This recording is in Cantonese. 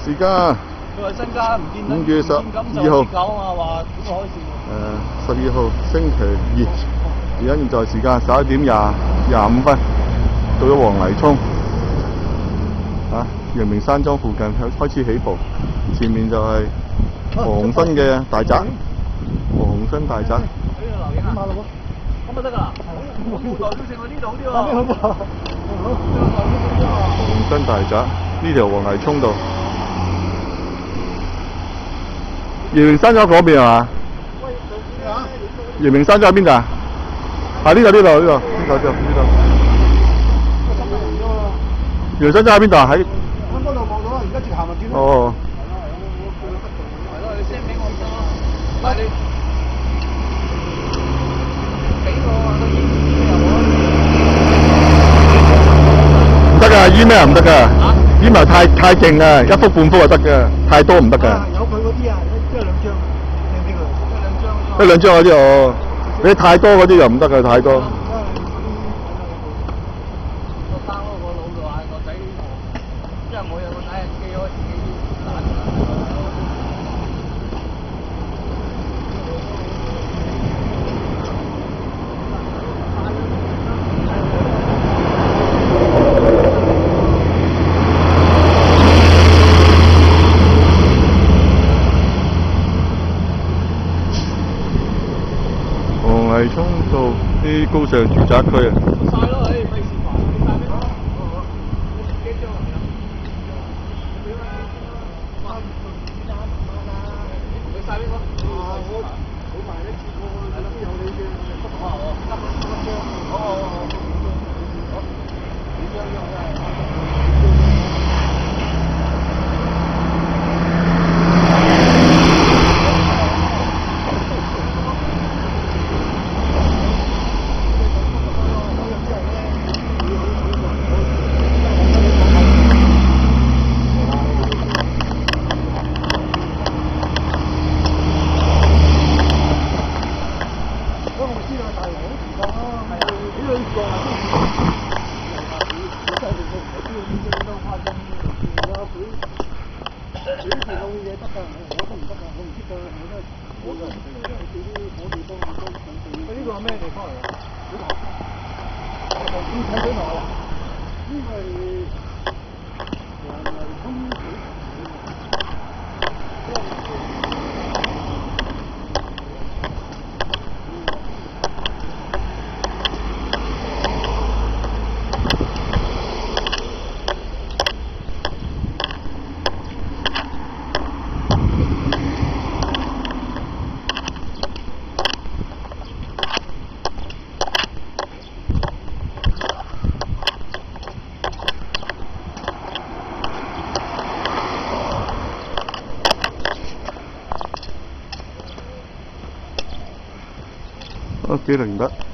時間佢話新家唔見5月12號9啊嘛，話點開線12號星期2，而家現在時間11點25分，到咗黃泥涌陽明山莊附近開始起步，前面就係黃新嘅大宅，黃新大宅。呢度留影啊！咁咪得㗎啦，好冇代表性喎，呢度好啲喎。黃新大宅呢條黃泥涌道，陽明山莊嗰邊係嘛？陽明山莊喺邊度啊？呢度。陽明山莊喺邊度啊？喺嗰度望到啦，而家直行咪見到。哦。係咯，你 send 俾我先咯。快啲！俾我唔得㗎 ，email 唔得㗎 ，email 太勁啊，一幅半幅就得㗎，太多唔得㗎。有佢嗰啲啊，一兩張，你俾佢，一兩張嗰啲哦，你太多嗰啲就唔得㗎，太多。黃泥涌道啲高尚住宅區啊！晒咯，費事煩，你晒咩？幾張啊？你晒俾我。我買一次過，係咯，有你嘅筆畫喎，一張。好。幾張啊？呢個係咩地方嚟㗎？睇水塘啊！呢個係黃泥涌水塘。幾零得。